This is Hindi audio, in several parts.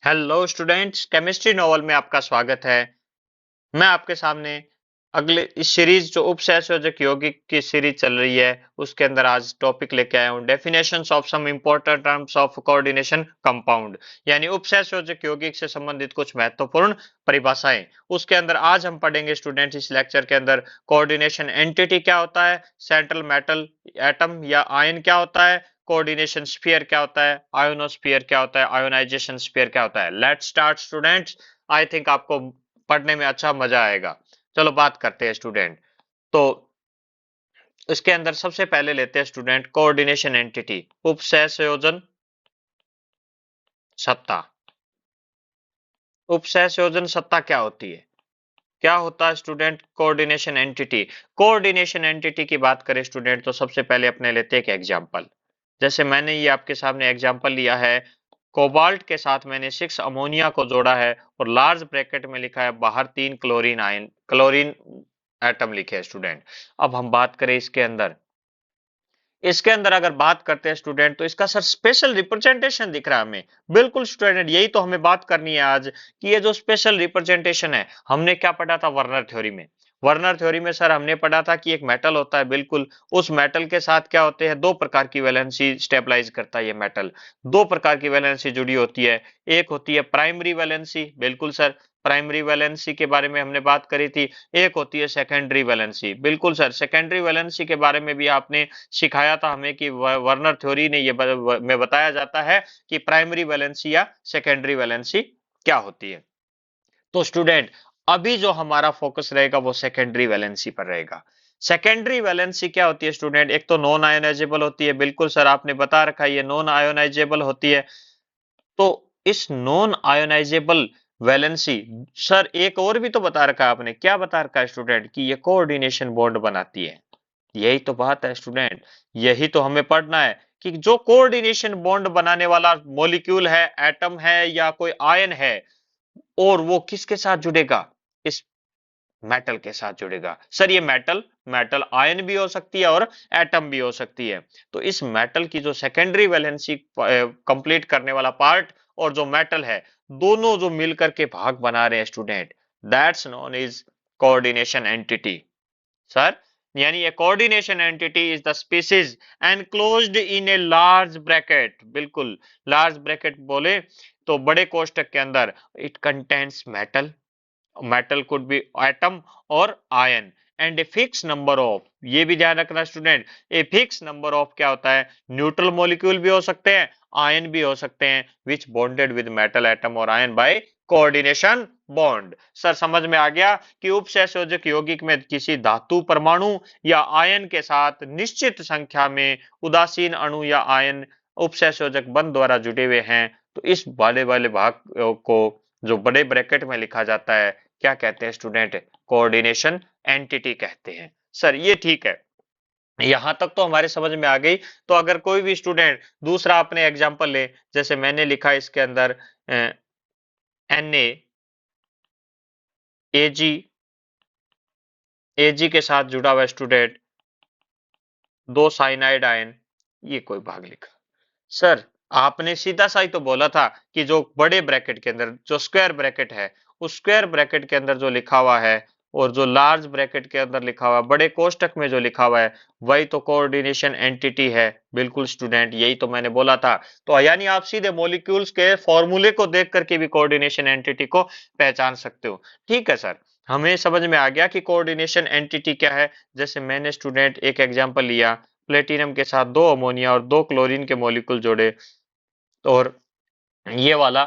हेलो स्टूडेंट्स, केमिस्ट्री नॉवल में आपका स्वागत है। मैं आपके सामने अगले इस सीरीज जो उपसहसंयोजक यौगिक की सीरीज चल रही है उसके अंदर आज टॉपिक लेके आया हूँ definitions of some important terms of coordination compound, यानी उपसहसंयोजक यौगिक से संबंधित कुछ महत्वपूर्ण परिभाषाएं। उसके अंदर आज हम पढ़ेंगे स्टूडेंट्स इस लेक्चर के अंदर कोऑर्डिनेशन एंटिटी क्या होता है, सेंट्रल मेटल एटम या आयन क्या होता है, कोऑर्डिनेशन स्फीयर क्या होता है, आयोनोस्फीयर क्या होता है, आयोनाइजेशन स्फीयर क्या होता है। Let's start students. I think आपको पढ़ने में अच्छा मजा आएगा। चलो बात करते हैं स्टूडेंट। तो इसके अंदर सबसे पहले लेते हैं स्टूडेंट कोऑर्डिनेशन एंटिटी, उपसहसंयोजन सत्ता। उपसहसंयोजन सत्ता क्या होती है, क्या होता है student coordination entity. Coordination entity की बात करें स्टूडेंट तो सबसे पहले अपने लेते हैं एक एग्जांपल। जैसे मैंने ये आपके सामने एग्जांपल लिया है, कोबाल्ट के साथ मैंने 6 अमोनिया को जोड़ा है और लार्ज ब्रैकेट में लिखा है बाहर 3 क्लोरीन एटम लिखे हैं स्टूडेंट। अब हम बात करें इसके अंदर अगर बात करते हैं स्टूडेंट तो इसका सर स्पेशल रिप्रेजेंटेशन दिख रहा है हमें। बिल्कुल स्टूडेंट, यही तो हमें बात करनी है आज कि ये जो स्पेशल रिप्रेजेंटेशन है, हमने क्या पढ़ा था वर्नर थ्योरी में। वर्नर थ्योरी में सर हमने पढ़ा था कि एक मेटल होता है, बिल्कुल उस मेटल के साथ क्या होते हैं, दो प्रकार की वैलेंसी स्टेबलाइज करता है ये मेटल। दो प्रकार की वैलेंसी जुड़ी होती है, एक होती है प्राइमरी वैलेंसी, बिल्कुल सर प्राइमरी वैलेंसी के बारे में हमने बात करी थी। एक होती है सेकेंडरी वैलेंसी, बिल्कुल सर सेकेंडरी वैलेंसी के बारे में भी आपने सिखाया था हमें कि वर्नर थ्योरी ने में बताया जाता है कि प्राइमरी वैलेंसी या सेकेंडरी वैलेंसी क्या होती है। तो स्टूडेंट अभी जो हमारा फोकस रहेगा वो सेकेंडरी वैलेंसी पर रहेगा। सेकेंडरी वैलेंसी क्या होती है स्टूडेंट, एक तो नॉन आयोनाइजेबल होती है, बिल्कुल सर आपने बता रखा है ये नॉन आयोनाइजेबल होती है। तो इस नॉन आयोनाइजेबल वैलेंसी, सर एक और भी तो बता रखा है आपने, क्या बता रखा है स्टूडेंट कि ये कोऑर्डिनेशन बॉन्ड बनाती है। यही तो बात है स्टूडेंट, यही तो हमें पढ़ना है कि जो कोऑर्डिनेशन बॉन्ड बनाने वाला मॉलिक्यूल है, एटम है या कोई आयन है, और वो किसके साथ जुड़ेगा, इस मेटल के साथ जुड़ेगा। सर ये मेटल मेटल आयन भी हो सकती है और एटम भी हो सकती है। तो इस मेटल की जो सेकेंडरी वैलेंसी कंप्लीट करने वाला पार्ट और जो मेटल है, दोनों जो मिलकर के भाग बना रहे हैं student, that's known is coordination entity. Sir यानी a coordination entity is the species enclosed in a large bracket, बिल्कुल लार्ज ब्रैकेट बोले तो बड़े कोष्टक के अंदर। It contains metal, metal could be atom और ion and a fix number of, ये भी ध्यान रखना student, a fix number of क्या होता है, न्यूट्रल मॉलिक्यूल भी हो सकते हैं, आयन भी हो सकते हैं, विच बॉन्डेड विद मेटल एटम और ion by coordination bond. Sir समझ में आ गया कि उपसहसंयोजक यौगिक में किसी धातु परमाणु या आयन के साथ निश्चित संख्या में उदासीन अणु या आयन उपसहसंयोजक बंध द्वारा जुड़े हुए हैं, तो इस वाले वाले भाग को जो बड़े ब्रैकेट में लिखा जाता है क्या कहते हैं स्टूडेंट, कोऑर्डिनेशन एंटिटी कहते हैं। सर ये ठीक है, यहां तक तो हमारे समझ में आ गई। तो अगर कोई भी स्टूडेंट दूसरा अपने एग्जांपल ले, जैसे मैंने लिखा इसके अंदर Na Ag, Ag के साथ जुड़ा हुआ स्टूडेंट दो साइनाइड आयन, ये कोई भाग लिखा। सर आपने सीधा सा ही तो बोला था कि जो बड़े ब्रैकेट के अंदर जो स्क्वायर ब्रैकेट है, उस स्क्वायर ब्रैकेट के अंदर जो लिखा हुआ है और जो लार्ज ब्रैकेट के अंदर लिखा हुआ है, बड़े कोष्टक में जो लिखा हुआ है, वही तो कोऑर्डिनेशन एंटिटी है। बिल्कुल स्टूडेंट यही तो मैंने बोला था। तो यानी आप सीधे मॉलिक्यूल्स के फॉर्मूले को देख करके भी कोऑर्डिनेशन एंटिटी को पहचान सकते हो। ठीक है सर, हमें समझ में आ गया कि कोऑर्डिनेशन एंटिटी क्या है। जैसे मैंने स्टूडेंट एक एग्जांपल लिया, प्लेटिनम के साथ दो अमोनिया और दो क्लोरीन के मॉलिक्यूल जोड़े और ये वाला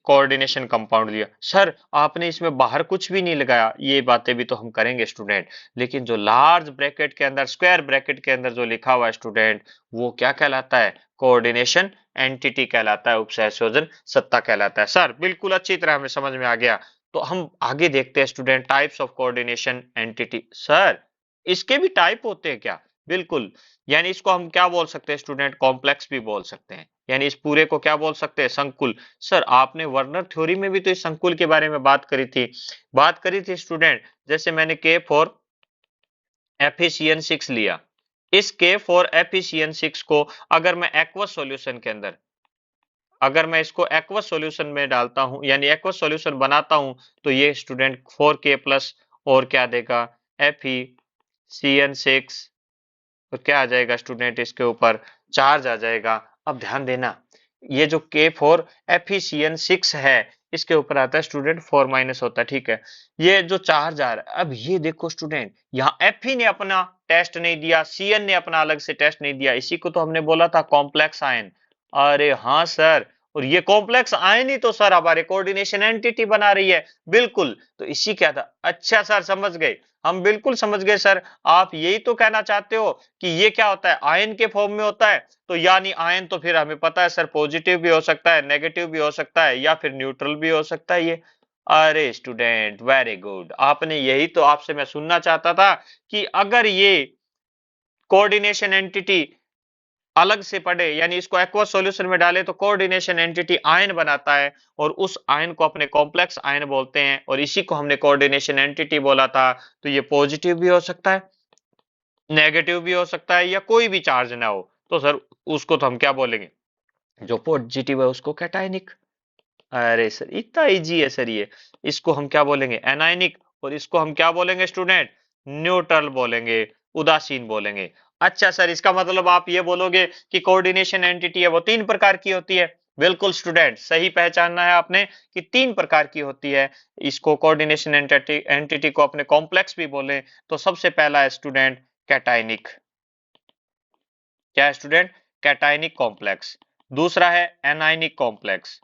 कोऑर्डिनेशन कंपाउंड लिया। सर आपने इसमें बाहर कुछ भी नहीं लगाया, ये बातें भी तो हम करेंगे स्टूडेंट, लेकिन जो लार्ज ब्रैकेट के अंदर स्क्वायर ब्रैकेट के अंदर जो लिखा हुआ है स्टूडेंट, वो क्या कहलाता है, कोऑर्डिनेशन एंटिटी कहलाता है, उपसहसंयोजन सत्ता कहलाता है। सर बिल्कुल अच्छी तरह हमें समझ में आ गया। तो हम आगे देखते हैं student types of coordination entity. Sir इसके भी टाइप होते हैं क्या, बिल्कुल, यानी इसको हम क्या बोल सकते हैं स्टूडेंट, कॉम्प्लेक्स भी बोल सकते हैं, यानी इस पूरे को क्या बोल सकते हैं, संकुल। सर आपने वर्नर थ्योरी में भी तो इस संकुल के बारे में बात करी थी स्टूडेंट। जैसे मैंने के फॉर एफिशिएंट 6 लिया, इस के फॉर एफिशिएंट 6 को अगर मैं एक्वस सॉल्यूशन के अंदर अगर मैं इसको एक्वस सॉल्यूशन में डालता हूं यानी एक्वस सॉल्यूशन बनाता हूं तो ये स्टूडेंट 4K प्लस और क्या देगा FeCN6 तो क्या आ जाएगा स्टूडेंट इसके ऊपर चार्ज आ जाएगा। अब ध्यान देना ये जो K4FeCN6 है इसके ऊपर आता है स्टूडेंट 4 माइनस होता है ठीक है। ये जो चार्ज आ रहा है अब ये देखो स्टूडेंट यहाँ Fe ने अपना टेस्ट नहीं दिया Cn ने अपना अलग से टेस्ट नहीं दिया इसी को तो हमने बोला था कॉम्प्लेक्स आयन। अरे हाँ सर और ये कॉम्प्लेक्स आयन ही तो सर हमारे कोऑर्डिनेशन एंटिटी बना रही है बिल्कुल तो इसी क्या था अच्छा सर समझ गए हम बिल्कुल समझ गए सर आप यही तो कहना चाहते हो कि ये क्या होता है आयन के फॉर्म में होता है तो यानी आयन तो फिर हमें पता है सर पॉजिटिव भी हो सकता है नेगेटिव भी हो सकता है या फिर न्यूट्रल भी हो सकता है ये। अरे स्टूडेंट वेरी गुड आपने यही तो आपसे मैं सुनना चाहता था कि अगर ये कोऑर्डिनेशन एंटिटी अलग से पढ़े यानी इसको एक्वस सॉल्यूशन में डाले तो कोऑर्डिनेशन एंटिटी आयन बनाता है और उस आयन को अपने कॉम्प्लेक्स आयन बोलते हैं और इसी को हमने कोऑर्डिनेशन एंटिटी बोला था। तो ये पॉजिटिव भी हो सकता है नेगेटिव भी हो सकता है या कोई भी चार्ज ना हो तो सर उसको तो हम क्या बोलेंगे जो पॉजिटिव है उसको कैटायनिक। अरे सर इतना इजी है सर ये इसको हम क्या बोलेंगे एनायनिक और इसको हम क्या बोलेंगे स्टूडेंट न्यूट्रल बोलेंगे उदासीन बोलेंगे। अच्छा सर इसका मतलब आप ये बोलोगे कि कोऑर्डिनेशन एंटिटी है वो तीन प्रकार की होती है बिल्कुल स्टूडेंट सही पहचानना है आपने कि तीन प्रकार की होती है। इसको कोऑर्डिनेशन एंटिटी एंटिटी को अपने कॉम्प्लेक्स भी बोले तो सबसे पहला है स्टूडेंट कैटायनिक क्या है स्टूडेंट कैटायनिक कॉम्प्लेक्स। दूसरा है एनायनिक कॉम्प्लेक्स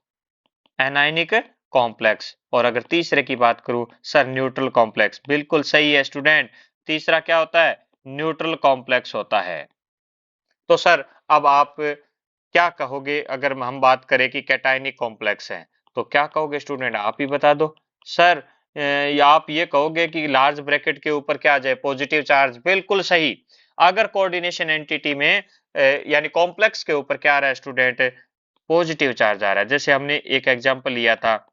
एनायनिक कॉम्प्लेक्स और अगर तीसरे की बात करूं सर न्यूट्रल कॉम्प्लेक्स बिल्कुल सही है स्टूडेंट तीसरा क्या होता है न्यूट्रल कॉम्प्लेक्स होता है। तो सर अब आप क्या कहोगे अगर हम बात करें कि कैटायनिक कॉम्प्लेक्स है तो क्या कहोगे स्टूडेंट आप ही बता दो सर या आप ये कहोगे कि लार्ज ब्रैकेट के ऊपर क्या आ जाए पॉजिटिव चार्ज बिल्कुल सही। अगर कोऑर्डिनेशन एंटिटी में यानी कॉम्प्लेक्स के ऊपर क्या आ रहा है स्टूडेंट पॉजिटिव चार्ज आ रहा है जैसे हमने एक एग्जांपल लिया था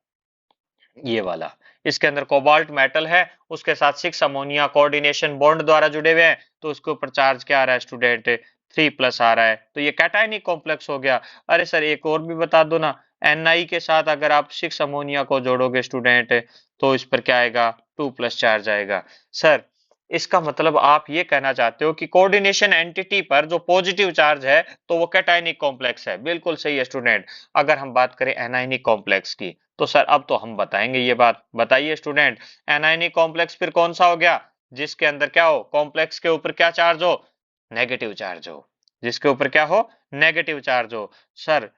ये वाला इसके अंदर कोबाल्ट मेटल है उसके साथ 6 अमोनिया कोऑर्डिनेशन बॉन्ड द्वारा जुड़े हुए हैं तो उसके ऊपर चार्ज क्या आ रहा है स्टूडेंट 3 प्लस आ रहा है तो ये कैटायनिक कॉम्प्लेक्स हो गया। अरे सर एक और भी बता दो ना एनआई के साथ अगर आप 6 अमोनिया को जोड़ोगे स्टूडेंट तो इस पर क्या आएगा 2 प्लस चार्ज आएगा। सर इसका मतलब आप ये कहना चाहते हो कि कोऑर्डिनेशन एंटिटी पर जो पॉजिटिव चार्ज है तो वो कैटायनिक कॉम्प्लेक्स है बिल्कुल सही है स्टूडेंट। अगर हम बात करें एनायनिक कॉम्प्लेक्स की तो सर अब तो हम बताएंगे ये बात बताइए स्टूडेंट एनायनिक कॉम्प्लेक्स फिर कौन सा हो गया जिसके अंदर क्या हो कॉम्प्लेक्स के ऊपर क्या चार्ज हो नेगेटिव चार्ज हो जिसके ऊपर क्या हो नेगेटिव चार्ज हो। सर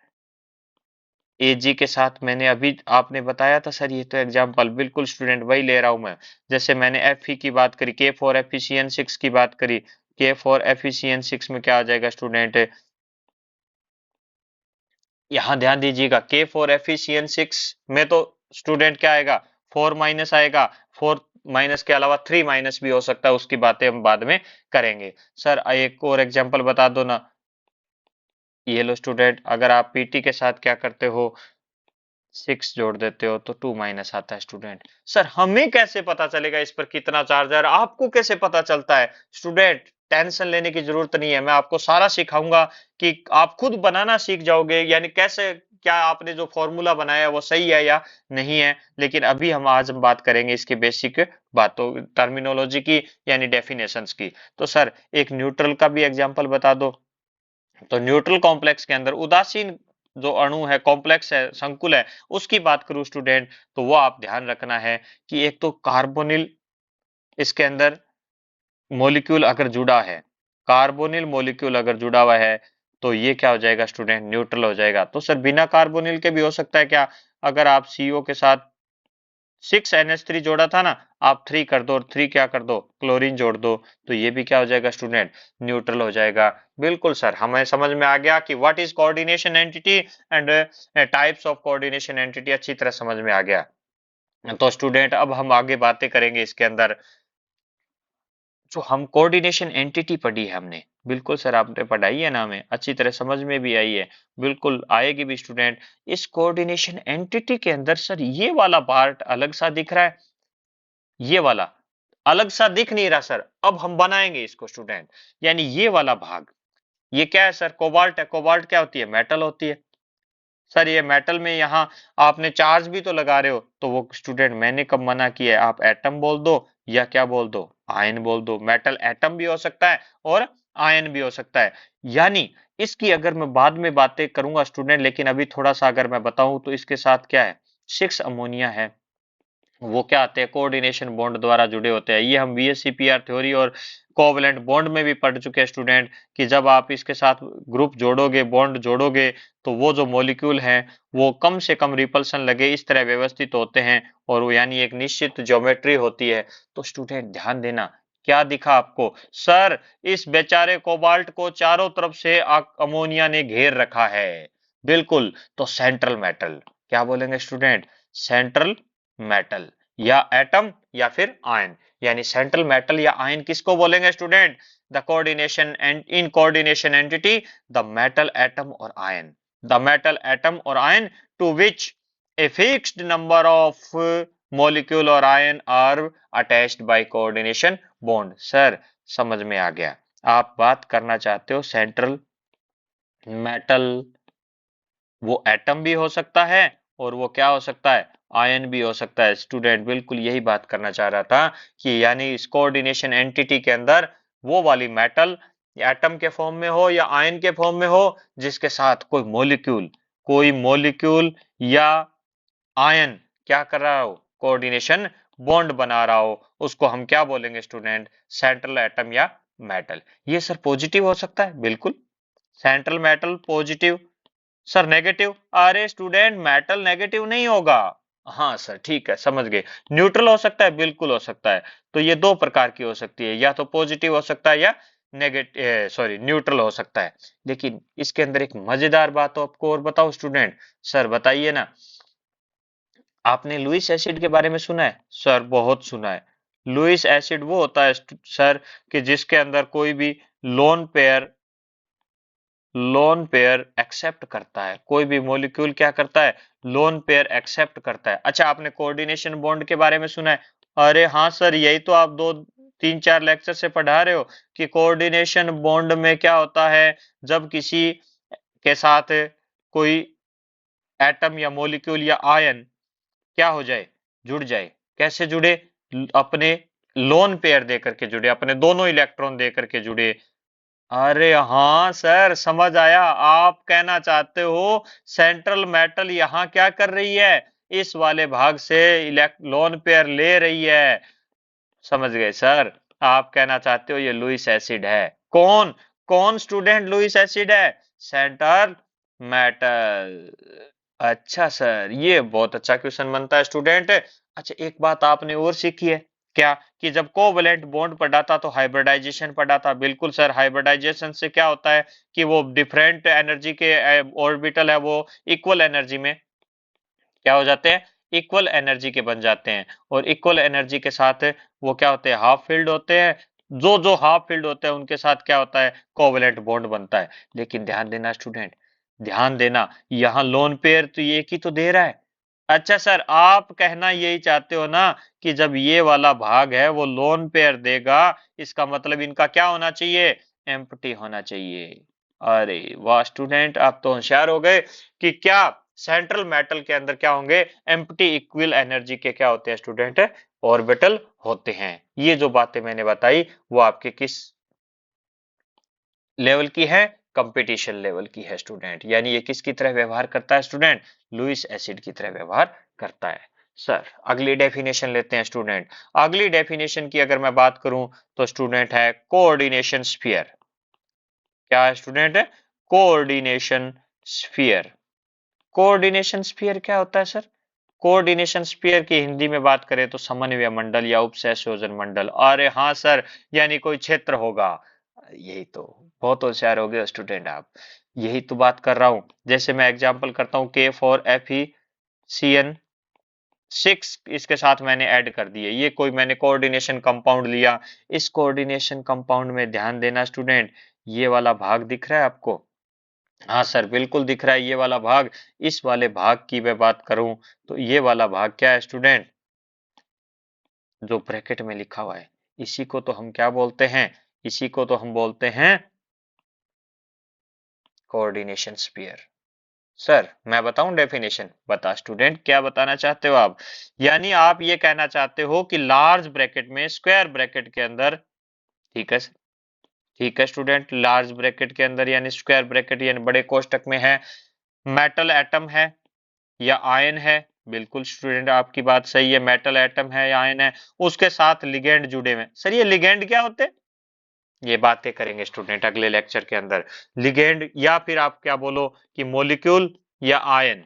एजी के साथ मैंने अभी आपने बताया था सर ये तो एग्जांपल बिल्कुल स्टूडेंट वही ले रहा हूं मैं जैसे मैंने Fe की बात करी K4FeCN6 की बात करी K4FeCN6 में क्या आ जाएगा स्टूडेंट यहाँ ध्यान दीजिएगा K4FeCN6 में तो स्टूडेंट क्या आएगा 4 माइनस आएगा 4 माइनस के अलावा 3 माइनस भी हो सकता है उसकी बातें हम बाद में करेंगे। सर एक और एग्जांपल बता दो ना ये लो स्टूडेंट अगर आप पीटी के साथ क्या करते हो 6 जोड़ देते हो तो 2 माइनस आता है स्टूडेंट। सर हमें कैसे पता चलेगा इस पर कितना चार्ज है और आपको कैसे पता चलता है स्टूडेंट टेंशन लेने की जरूरत नहीं है मैं आपको सारा सिखाऊंगा कि आप खुद बनाना सीख जाओगे यानी कैसे क्या आपने जो फॉर्मूला बनाया है वो सही है या नहीं है। लेकिन अभी हम बात करेंगे इसकी बेसिक बातों टर्मिनोलॉजी की यानी डेफिनेशंस की। तो सर एक न्यूट्रल का भी एग्जांपल बता दो। तो न्यूट्रल कॉम्प्लेक्स के अंदर उदासीन जो अणु है कॉम्प्लेक्स है संकुल है उसकी बात करूं स्टूडेंट तो वो आप ध्यान रखना है कि एक तो कार्बोनिल इसके अंदर मॉलिक्यूल अगर जुड़ा है कार्बोनिल मॉलिक्यूल अगर जुड़ा हुआ है तो ये क्या हो जाएगा स्टूडेंट न्यूट्रल हो जाएगा। तो सर बिना कार्बोनिल के भी हो सकता है क्या अगर आप सीओ के साथ 6NH3 जोड़ा था ना आप 3 कर दो और 3 क्या कर दो क्लोरीन जोड़ दो तो ये भी क्या हो जाएगा स्टूडेंट न्यूट्रल हो जाएगा। बिल्कुल सर हमें समझ में आ गया कि what is coordination entity and types of coordination entity अच्छी तरह समझ में आ गया। तो स्टूडेंट अब हम आगे बातें करेंगे इसके अंदर जो हम कोऑर्डिनेशन एंटिटी पढ़ी है हमने बिल्कुल सर आपने पढ़ाई है ना हमें अच्छी तरह समझ में भी आई है बिल्कुल आएगी भी स्टूडेंट। इस कोऑर्डिनेशन एंटिटी के अंदर सर ये वाला पार्ट अलग सा दिख रहा है ये वाला अलग सा दिख नहीं रहा सर अब हम बनाएंगे इसको स्टूडेंट यानी ये वाला भाग ये क्या है सर कोबाल्ट है कोबाल्ट क्या होती है मेटल होती है सर ये मेटल में यहाँ आपने चार्ज भी तो लगा रहे हो, तो वो स्टूडेंट मैंने कब मना किया है, आप एटम बोल दो या क्या बोल दो, आयन बोल दो। मेटल एटम भी हो सकता है और आयन भी हो सकता है। यानी इसकी अगर मैं बाद में बातें करूंगा स्टूडेंट, लेकिन अभी थोड़ा सा अगर मैं बताऊं तो इसके साथ क्या है, 6 अमोनिया है, वो क्या आते हैं, कोऑर्डिनेशन बॉन्ड द्वारा जुड़े होते हैं। ये हम VSEPR थ्योरी और कोवलेंट बॉन्ड में भी पढ़ चुके हैं स्टूडेंट, कि जब आप इसके साथ ग्रुप जोड़ोगे, बॉन्ड जोड़ोगे, तो वो जो मॉलिक्यूल हैं वो कम से कम रिपल्सन लगे इस तरह व्यवस्थित होते हैं, और वो यानी एक निश्चित ज्योमेट्री होती है। तो स्टूडेंट ध्यान देना, क्या दिखा आपको, सर इस बेचारे कोबाल्ट को चारों तरफ से अमोनिया ने घेर रखा है। बिल्कुल, तो सेंट्रल मेटल, क्या बोलेंगे स्टूडेंट, सेंट्रल मेटल, या एटम या फिर आयन। यानी सेंट्रल मेटल या आयन किसको बोलेंगे student, the coordination and in coordination entity, the metal atom और आयन, द मेटल एटम और ion to which a fixed number of molecule और ion are attached by coordination bond. Sir समझ में आ गया, आप बात करना चाहते हो सेंट्रल मेटल, वो एटम भी हो सकता है और वो क्या हो सकता है, आयन भी हो सकता है। स्टूडेंट बिल्कुल यही बात करना चाह रहा था, कि यानी इस कोऑर्डिनेशन एंटिटी के अंदर वो वाली मेटल एटम के फॉर्म में हो या आयन के फॉर्म में हो, जिसके साथ कोई मॉलिक्यूल या आयन क्या कर रहा हो, कोऑर्डिनेशन बॉन्ड बना रहा हो, उसको हम क्या बोलेंगे स्टूडेंट, सेंट्रल एटम या मेटल। ये सर पॉजिटिव हो सकता है, बिल्कुल central metal positive. Sir negative, अरे स्टूडेंट मेटल नेगेटिव नहीं होगा। हाँ सर ठीक है, समझ गए। न्यूट्रल हो सकता है, बिल्कुल हो सकता है। तो ये दो प्रकार की हो सकती है, या तो पॉजिटिव हो सकता है या नेगेटिव, सॉरी न्यूट्रल हो सकता है। लेकिन इसके अंदर एक मजेदार बात तो आपको और बताओ स्टूडेंट, सर बताइए ना, आपने लुईस एसिड के बारे में सुना है, सर बहुत सुना है। लुईस एसिड वो होता है सर, कि जिसके अंदर कोई भी lone pair lone pair accept करता है, कोई भी मॉलिक्यूल क्या करता है, लोन पेयर एक्सेप्ट करता है। अच्छा आपने कोऑर्डिनेशन बॉन्ड के बारे में सुना है, अरे हाँ सर यही तो आप 2 3 4 लेक्चर से पढ़ा रहे हो, कि कोऑर्डिनेशन बॉन्ड में क्या होता है, जब किसी के साथ कोई एटम या मॉलिक्यूल या आयन क्या हो जाए, जुड़ जाए, कैसे जुड़े, अपने लोन पेयर दे करके जुड़े, अपने दोनों इलेक्ट्रॉन दे करके जुड़े। अरे हाँ सर समझ आया, आप कहना चाहते हो सेंट्रल मेटल यहाँ क्या कर रही है, इस वाले भाग से लोन पेयर ले रही है। समझ गए सर, आप कहना चाहते हो ये लुईस एसिड है। कौन कौन स्टूडेंट लुईस एसिड है, सेंट्रल मेटल। अच्छा सर ये बहुत अच्छा क्वेश्चन बनता है स्टूडेंट। अच्छा एक बात आपने और सीखी है क्या, कि जब कोवैलेंट बॉन्ड पढ़ा था तो हाइब्रिडाइजेशन पढ़ा था। बिल्कुल सर, हाइब्रिडाइजेशन से क्या होता है, कि वो डिफरेंट एनर्जी के ऑर्बिटल है वो इक्वल एनर्जी में क्या हो जाते हैं, इक्वल एनर्जी के बन जाते हैं, और इक्वल एनर्जी के साथ वो क्या होते हैं, हाफ फील्ड होते हैं। जो जो हाफ फील्ड होते हैं उनके साथ क्या होता है, कोवैलेंट बॉन्ड बनता है। लेकिन ध्यान देना स्टूडेंट, ध्यान देना, यहाँ लोन पेयर तो एक ही तो दे रहा है। अच्छा सर आप कहना यही चाहते हो ना, कि जब ये वाला भाग है वो लोन पेयर देगा, इसका मतलब इनका क्या होना चाहिए, एम्प्टी होना चाहिए। अरे वाह स्टूडेंट, आप तो होशियार हो गए, कि क्या सेंट्रल मेटल के अंदर क्या होंगे, एम्प्टी इक्वल एनर्जी के क्या होते हैं स्टूडेंट, ऑर्बिटल होते हैं। ये जो बातें मैंने बताई वो आपके किस लेवल की है, कंपटीशन लेवल की है स्टूडेंट। यानी ये किसकी तरह व्यवहार करता है स्टूडेंट, लुईस एसिड की तरह व्यवहार करता है। सर अगली डेफिनेशन लेते हैं स्टूडेंट। अगली डेफिनेशन की अगर मैं बात करूं तो स्टूडेंट है कोऑर्डिनेशन स्फीयर। क्या है student, coordination sphere. Coordination sphere क्या होता है सर, कोऑर्डिनेशन स्फीयर की हिंदी में बात करें तो समन्वय मंडल या उपसंयोजन मंडल। अरे हाँ सर, यानी कोई क्षेत्र होगा। यही तो, बहुत होशियार हो गए स्टूडेंट आप, यही तो बात कर रहा हूं। जैसे मैं एग्जांपल करता हूं, K4FeCN6 इसके साथ मैंने ऐड कर दिए, ये कोई मैंने कोऑर्डिनेशन कंपाउंड लिया। इस कोऑर्डिनेशन कंपाउंड में ध्यान देना स्टूडेंट, ये वाला भाग दिख रहा है आपको, हाँ सर बिल्कुल दिख रहा है ये वाला भाग। इस वाले भाग की मैं बात करूं तो ये वाला भाग क्या है स्टूडेंट, जो ब्रैकेट में लिखा हुआ है, इसी को तो हम क्या बोलते हैं, इसी को तो हम बोलते हैं कोऑर्डिनेशन स्फीयर। सर मैं बताऊं डेफिनेशन? बता स्टूडेंट, क्या बताना चाहते हो आप? यानी आप ये कहना चाहते हो कि लार्ज ब्रैकेट में, स्क्वायर ब्रैकेट के अंदर, ठीक है, ठीक है स्टूडेंट, लार्ज ब्रैकेट के अंदर यानी स्क्वायर ब्रैकेट यानी बड़े कोष्टक में है, मेटल एटम है या आयन है। बिल्कुल स्टूडेंट, आपकी बात सही है, मेटल एटम है या आयन है, उसके साथ लिगेंड जुड़े हुए। सर ये लिगेंड क्या होते हैं? ये बातें करेंगे स्टूडेंट अगले लेक्चर के अंदर। लिगेंड या फिर आप क्या बोलो कि मॉलिक्यूल या आयन,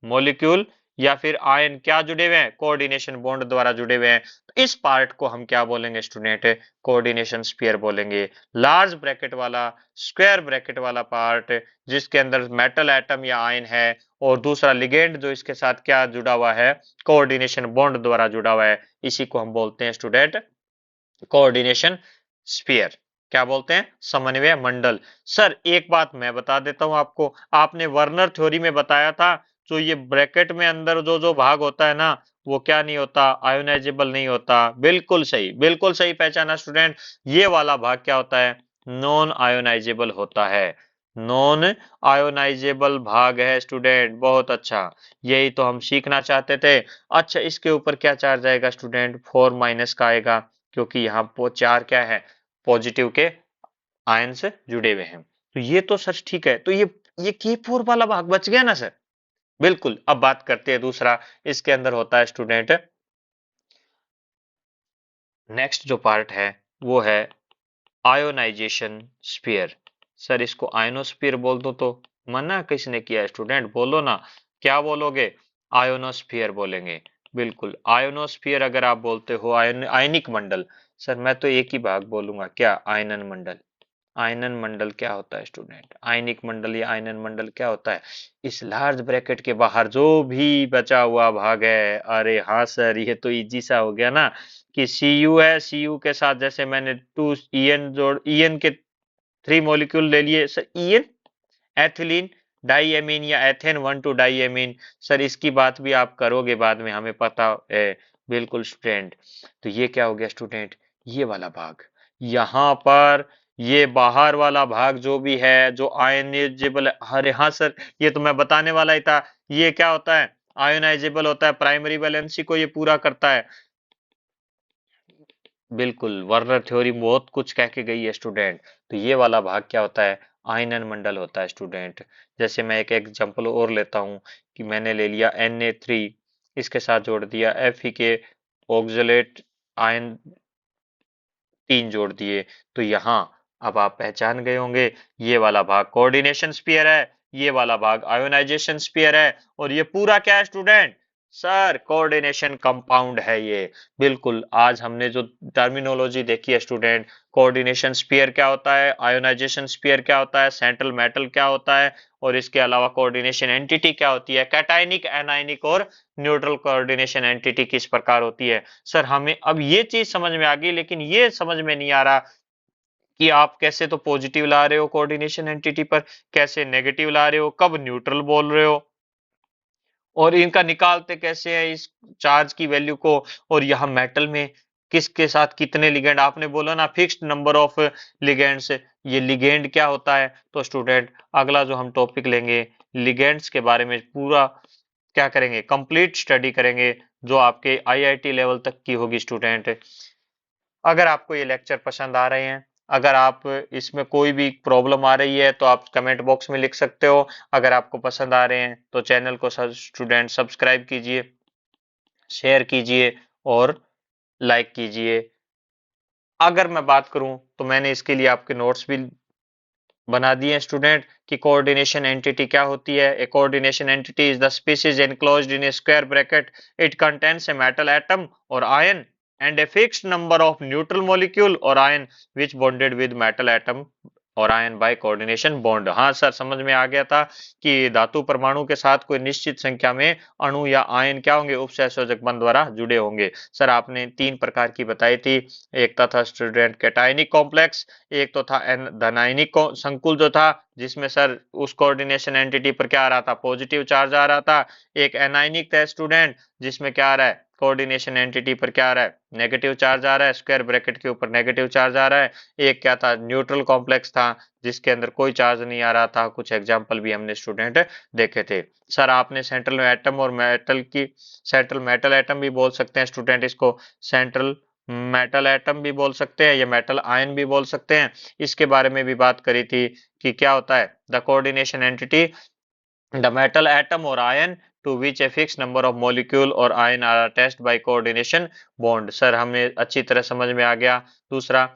मॉलिक्यूल या फिर आयन क्या जुड़े हुए हैं? कोऑर्डिनेशन बॉन्ड द्वारा जुड़े हुए हैं। तो इस पार्ट को हम क्या बोलेंगे स्टूडेंट? कोऑर्डिनेशन स्फीयर बोलेंगे। लार्ज ब्रैकेट वाला, स्क्वायर ब्रैकेट वाला पार्ट जिसके अंदर मेटल एटम या आयन है, और दूसरा लिगेंड जो इसके साथ क्या जुड़ा हुआ है? कोऑर्डिनेशन बॉन्ड द्वारा जुड़ा हुआ है। इसी को हम बोलते हैं स्टूडेंट कोऑर्डिनेशन स्फीयर। क्या बोलते हैं? समन्वय मंडल। सर एक बात मैं बता देता हूं आपको, आपने वर्नर थ्योरी में बताया था जो ये ब्रैकेट में अंदर जो जो भाग होता है ना, वो क्या नहीं होता? आयोनाइजेबल नहीं होता। बिल्कुल सही पहचाना स्टूडेंट। ये वाला भाग क्या होता है? नॉन आयोनाइजेबल होता है। नॉन आयोनाइजेबल भाग है स्टूडेंट, बहुत अच्छा। यही तो हम सीखना चाहते थे। अच्छा इसके ऊपर क्या चार्ज आएगा स्टूडेंट? 4 - का आएगा, क्योंकि यहाँ चार क्या है? पॉजिटिव के आयन से जुड़े हुए हैं। तो ये तो सर ठीक है। तो ये K4 वाला भाग बच गया ना सर? बिल्कुल। अब बात करते हैं दूसरा, इसके अंदर होता है स्टूडेंट, नेक्स्ट जो पार्ट है वो है आयोनाइजेशन स्फीयर। सर इसको आयोनोस्फीयर बोल दो तो। मना किसने किया है स्टूडेंट? बोलो ना, क्या बोलोगे? आयोनोस्फीयर बोलेंगे। बिल्कुल आयोनोस्फीयर अगर आप बोलते हो, आयनिक मंडल। सर मैं तो एक ही भाग बोलूंगा, क्या? आयनन मंडल। आयनन मंडल क्या होता है स्टूडेंट? आयनिक मंडल या आयनन मंडल क्या होता है? इस लार्ज ब्रैकेट के बाहर जो भी बचा हुआ भाग है। अरे हाँ सर, ये तो इजी सा हो गया ना, कि Cu है, Cu के साथ जैसे मैंने टू ईएन जोड़, ईएन के 3 मॉलिक्यूल ले लिए सर, ईएन, एथिलीन, डाइएमीन या एथेन 1 2 डाइएमीन। सर इसकी बात भी आप करोगे बाद में, हमें पता है। बिल्कुल स्टूडेंट। तो ये क्या हो गया स्टूडेंट? ये वाला भाग, यहाँ पर ये बाहर वाला भाग जो भी है, जो आयनाइजेबल, अरे हाँ सर, ये तो मैं बताने वाला ही था। ये क्या होता है? आयोनाइजेबल होता है, प्राइमरी वैलेंसी को ये पूरा करता है। बिल्कुल, वर्नर थ्योरी बहुत कुछ कह के गई है स्टूडेंट। तो ये वाला भाग क्या होता है? आयनन मंडल होता है स्टूडेंट। जैसे मैं एक एग्जांपल और लेता हूँ, कि मैंने ले लिया Na3, इसके साथ जोड़ दिया Fe के ऑक्सलेट आयन 3 जोड़ दिए। तो यहाँ अब आप पहचान गए होंगे, ये वाला भाग कोऑर्डिनेशन स्फीयर है, ये वाला भाग आयोनाइजेशन स्फीयर है, और ये पूरा क्या है स्टूडेंट? सर कोऑर्डिनेशन कंपाउंड है ये। बिल्कुल, आज हमने जो टर्मिनोलॉजी देखी है स्टूडेंट, कोऑर्डिनेशन स्फीयर क्या होता है, आयोनाइजेशन स्फीयर क्या होता है, सेंट्रल मेटल क्या होता है, और इसके अलावा कोऑर्डिनेशन एंटिटी क्या होती है, कैटायनिक, एनायनिक और न्यूट्रल कोऑर्डिनेशन एंटिटी किस प्रकार होती है। सर हमें अब ये चीज समझ में आ गई, लेकिन ये समझ में नहीं आ रहा कि आप कैसे तो पॉजिटिव ला रहे हो कोऑर्डिनेशन एंटिटी पर, कैसे नेगेटिव ला रहे हो, कब न्यूट्रल बोल रहे हो, और इनका निकालते कैसे हैं इस चार्ज की वैल्यू को, और यहाँ मेटल में किसके साथ कितने लिगेंड? आपने बोला ना फिक्स्ड नंबर ऑफ लिगेंड्स। ये लिगेंड क्या होता है? तो स्टूडेंट अगला जो हम टॉपिक लेंगे, लिगेंड्स के बारे में पूरा क्या करेंगे? कंप्लीट स्टडी करेंगे, जो आपके आईआईटी लेवल तक की होगी स्टूडेंट। अगर आपको ये लेक्चर पसंद आ रहे हैं, अगर आप इसमें कोई भी प्रॉब्लम आ रही है, तो आप कमेंट बॉक्स में लिख सकते हो। अगर आपको पसंद आ रहे हैं तो चैनल को स्टूडेंट सब्सक्राइब कीजिए, शेयर कीजिए और लाइक कीजिए। अगर मैं बात करूं तो मैंने इसके लिए आपके नोट्स भी बना दिए हैं स्टूडेंट, कि कोऑर्डिनेशन एंटिटी क्या होती है। A coordination entity is the species enclosed in a square bracket, it contains a metal atom और ion and a fixed number of neutral molecule और ion which bonded with metal atom और आयन बाय कोऑर्डिनेशन बॉन्ड। हाँ सर, समझ में आ गया था कि धातु परमाणु के साथ कोई निश्चित संख्या में अणु या आयन क्या होंगे? उपसहसंयोजक बंध द्वारा जुड़े होंगे। सर आपने 3 प्रकार की बताई थी। एक था स्टूडेंट कैटायनिक कॉम्प्लेक्स, एक तो था धनायनिक संकुल जो था, जिसमें सर उस कोऑर्डिनेशन एंटिटी पर क्या आ रहा था? पॉजिटिव चार्ज आ रहा था। एक एनायनिक था स्टूडेंट, जिसमें क्या आ रहा है? कोऑर्डिनेशन एंटिटी पर क्या आ रहा है, नेगेटिव चार्ज आ रहा है, स्क्वायर ब्रैकेट के ऊपर नेगेटिव चार्ज आ रहा है। एक क्या था, न्यूट्रल कॉम्प्लेक्स था जिसके अंदर कोई चार्ज नहीं आ रहा था। कुछ एग्जांपल भी हमने स्टूडेंट देखे थे। सर आपने सेंट्रल एटम और मेटल की, सेंट्रल मेटल एटम भी बोल सकते हैं स्टूडेंट इसको, सेंट्रल मेटल एटम भी बोल सकते हैं या मेटल आयन भी बोल सकते हैं। इसके बारे में भी बात करी थी कि क्या होता है the coordination entity, the metal atom और ion to which a fix number of molecule और ion are attached by coordination bond. Sir हमें अच्छी तरह समझ में आ गया। दूसरा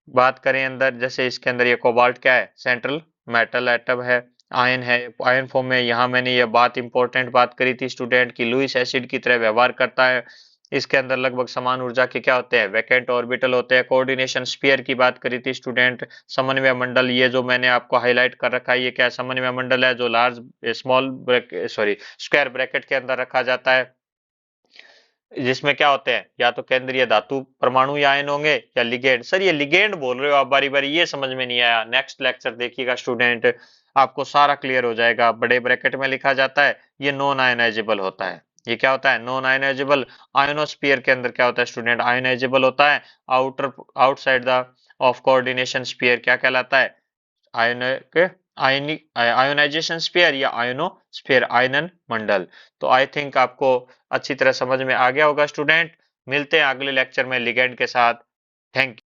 बात करें अंदर, जैसे इसके अंदर ये कोबाल्ट क्या है, सेंट्रल मेटल एटम है, आयन है, आयन फॉर्म में। यहाँ मैंने ये बात इंपॉर्टेंट बात करी थी स्टूडेंट की लुईस एसिड की तरह व्यवहार करता है। इसके अंदर लगभग समान ऊर्जा के क्या होते हैं, वैकेंट ऑर्बिटल होते हैं। कोऑर्डिनेशन स्फीयर की बात करी थी स्टूडेंट, समन्वय मंडल, ये जो मैंने आपको हाईलाइट कर रखा है ये क्या समन्वय मंडल है, जो large small sorry square bracket के अंदर रखा जाता है, जिसमें क्या होते हैं या तो केंद्रीय धातु परमाणु या आयन होंगे या लिगेंड। सर ये लिगेंड बोल रहे हो आप बारी बारी, ये समझ में नहीं आया। नेक्स्ट लेक्चर देखिएगा स्टूडेंट, आपको सारा क्लियर हो जाएगा। बड़े ब्रैकेट में लिखा जाता है, ये नॉन आयनाइजेबल होता है। ये क्या होता है, नॉन आयनाइजेबल। आयनोस्फीयर के अंदर क्या होता है स्टूडेंट, आयनाइजेबल होता है। Outer outside the of coordination sphere क्या कहलाता है, आयनिक आयोनाइजेशन स्फीयर या आयनोस्फीयर, आयनन मंडल। तो आई थिंक आपको अच्छी तरह समझ में आ गया होगा स्टूडेंट। मिलते हैं अगले लेक्चर में लिगेंड के साथ। Thank you.